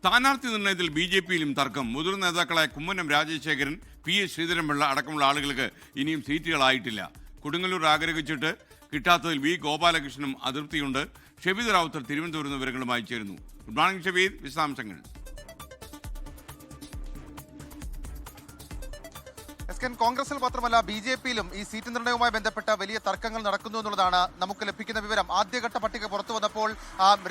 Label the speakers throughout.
Speaker 1: സ്ഥാനാർത്ഥി നിർണയത്തിൽ ബി.ജെ.പിയിലും തർക്കം. മുതിർന്ന നേതാക്കളായ കുമ്മനം രാജശേഖരൻ, പി.എസ്. ശ്രീധരൻപിള്ള അടക്കമുള്ള ആളുകൾക്ക് ഇനിയും സീറ്റുകളായിട്ടില്ല. കൊടുങ്ങല്ലൂർ ആഗ്രഹിച്ചിട്ട് കിട്ടാത്തതിൽ വി. ഗോപാലകൃഷ്ണനും അതൃപ്തിയുണ്ട്. ഷബീദ് റാവുത്തർ തിരുവനന്തപുരം വിവരങ്ങളുമായി ചേരുന്നു. ഗുഡ് മോർണിംഗ് ഷബീദ്, വിശദാംശങ്ങൾ.
Speaker 2: കോൺഗ്രസിൽ മാത്രമല്ല ബി.ജെ.പിയിലും ഈ സീറ്റ് നിർണയവുമായി ബന്ധപ്പെട്ട വലിയ തർക്കങ്ങൾ നടക്കുന്നു എന്നുള്ളതാണ് നമുക്ക് ലഭിക്കുന്ന വിവരം. ആദ്യഘട്ട പട്ടിക പുറത്തു വന്നപ്പോൾ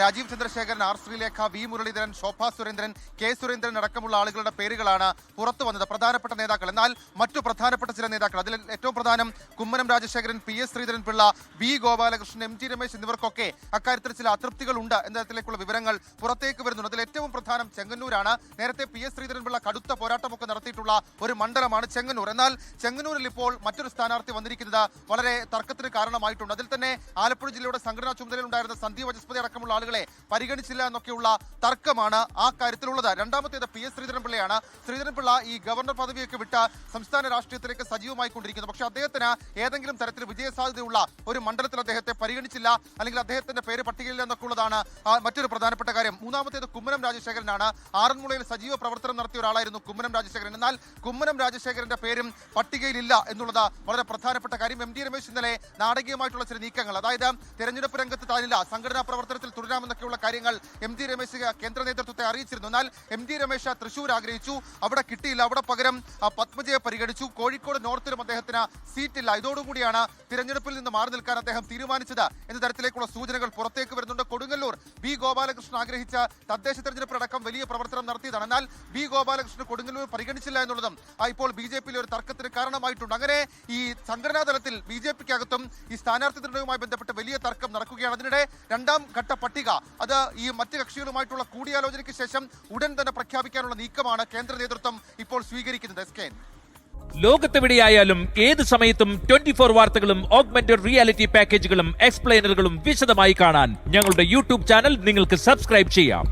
Speaker 2: Rajeev Chandrasekharan, R Sreelekha, V Muraleedharan, Shobha Surendran, K Surendran അടക്കമുള്ള ആളുകളുടെ പേരുകളാണ് പുറത്തു വന്നത്, പ്രധാനപ്പെട്ട നേതാക്കൾ. എന്നാൽ മറ്റു പ്രധാനപ്പെട്ട ചില നേതാക്കൾ, അതിൽ ഏറ്റവും പ്രധാനം Kummanam Rajasekharan, P S. Sreedharan Pillai, V. Gopalakrishnan, M. G. Ramesh എന്നിവർക്കൊക്കെ അക്കാര്യത്തിൽ ചില അതൃപ്തികൾ ഉണ്ട് എന്ന തരത്തിലേക്കുള്ള വിവരങ്ങൾ പുറത്തേക്ക് വരുന്നുണ്ട്. അതിൽ ഏറ്റവും പ്രധാനം ചെങ്ങന്നൂരാണ്. നേരത്തെ പി.എസ്. ശ്രീധരൻപിള്ള കടുത്ത പോരാട്ടമൊക്കെ നടത്തിയിട്ടുള്ള ഒരു മണ്ഡലമാണ് ചെങ്ങന്നൂർ. എന്നാൽ ചെങ്ങന്നൂരിൽ ഇപ്പോൾ മറ്റൊരു സ്ഥാനാർത്ഥി വന്നിരിക്കുന്നത് വളരെ തർക്കത്തിന് കാരണമായിട്ടുണ്ട്. അതിൽ തന്നെ ആലപ്പുഴ ജില്ലയുടെ സംഘടനാ ചുമതലയിലുണ്ടായിരുന്ന സന്ദീപ് വചസ്പതി അടക്കമുള്ള ആളുകളെ പരിഗണിച്ചില്ല എന്നൊക്കെയുള്ള തർക്കമാണ് ആ കാര്യത്തിലുള്ളത്. രണ്ടാമത്തേത് പി.എസ്. ശ്രീധരൻപിള്ളയാണ്. ശ്രീധരൻപിള്ള ഈ ഗവർണർ പദവിയൊക്കെ വിട്ട സംസ്ഥാന രാഷ്ട്രീയത്തിലേക്ക് സജീവമായിക്കൊണ്ടിരിക്കുന്നു. പക്ഷേ അദ്ദേഹത്തിന് ഏതെങ്കിലും തരത്തിൽ വിജയസാധ്യതയുള്ള ഒരു മണ്ഡലത്തിൽ അദ്ദേഹത്തെ പരിഗണിച്ചില്ല, അല്ലെങ്കിൽ അദ്ദേഹത്തിന്റെ പേര് പട്ടികയിൽ എന്നൊക്കെയുള്ളതാണ് മറ്റൊരു പ്രധാനപ്പെട്ട കാര്യം. മൂന്നാമത്തേത് കുമ്മനം രാജശേഖരനാണ്. ആറന്മുളയിൽ സജീവ പ്രവർത്തനം നടത്തിയ ഒരാളായിരുന്നു കുമ്മനം രാജശേഖരൻ. എന്നാൽ കുമ്മനം രാജശേഖരന്റെ പേരും പട്ടികയിലില്ല എന്നുള്ളത് വളരെ പ്രധാനപ്പെട്ട കാര്യം. എം. ടി. രമേശ് ഇന്നലെ നാടകീയമായിട്ടുള്ള ചില നീക്കങ്ങൾ, അതായത് തെരഞ്ഞെടുപ്പ് രംഗത്ത് താനില്ല, സംഘടനാ പ്രവർത്തനത്തിൽ തുടരാമെന്നൊക്കെയുള്ള കാര്യങ്ങൾ എം. ടി. രമേശ് കേന്ദ്ര നേതൃത്വത്തെ അറിയിച്ചിരുന്നു. എന്നാൽ എം. ടി. രമേശ് തൃശൂർ ആഗ്രഹിച്ചു, അവിടെ കിട്ടിയില്ല. അവിടെ പകരം പത്മജയെ പരിഗണിച്ചു. കോഴിക്കോട് നോർത്തിലും അദ്ദേഹത്തിന് സീറ്റില്ല. ഇതോടുകൂടിയാണ് തിരഞ്ഞെടുപ്പിൽ നിന്ന് മാറി നിൽക്കാൻ അദ്ദേഹം തീരുമാനിച്ചത് എന്ന തരത്തിലേക്കുള്ള സൂചനകൾ പുറത്തേക്ക് വരുന്നുണ്ട്. കൊടുങ്ങല്ലൂർ വി. ഗോപാലകൃഷ്ണൻ ആഗ്രഹിച്ച തദ്ദേശ തെരഞ്ഞെടുപ്പിലടക്കം വലിയ പ്രവർത്തനം നടത്തിയതാണ്. എന്നാൽ വി. ഗോപാലകൃഷ്ണൻ കൊടുങ്ങല്ലൂർ പരിഗണിച്ചില്ല എന്നുള്ളതും ഇപ്പോൾ ബി.ജെ.പിയിലെ ഒരു തർക്കത്തിന് കാരണമായിട്ടുണ്ട്. അങ്ങനെ ഈ സംഘടനാ തലത്തിൽ ബി.ജെ.പിക്കകത്തും ഈ സ്ഥാനാർത്ഥി നിർണയവുമായി ബന്ധപ്പെട്ട് വലിയ തർക്കം നടക്കുകയാണ്. അതിനിടെ രണ്ടാം ഘട്ട പട്ടിക അത് ഈ മറ്റ് കക്ഷികളുമായിട്ടുള്ള കൂടിയാലോചനയ്ക്ക് ശേഷം ഉടൻ തന്നെ പ്രഖ്യാപിക്കാനുള്ള നീക്കമാണ് കേന്ദ്ര നേതൃത്വം ഇപ്പോൾ സ്വീകരിക്കുന്നത്.
Speaker 3: ലോകത്തെവിടെയായാലും ഏത് സമയത്തും 24 വാർത്തകളും ഓഗ്മെന്റഡ് റിയാലിറ്റി പാക്കേജുകളും എക്സ്പ്ലെയിനറുകളും വിശദമായി കാണാൻ ഞങ്ങളുടെ യൂട്യൂബ് ചാനൽ നിങ്ങൾക്ക് സബ്സ്ക്രൈബ് ചെയ്യാം.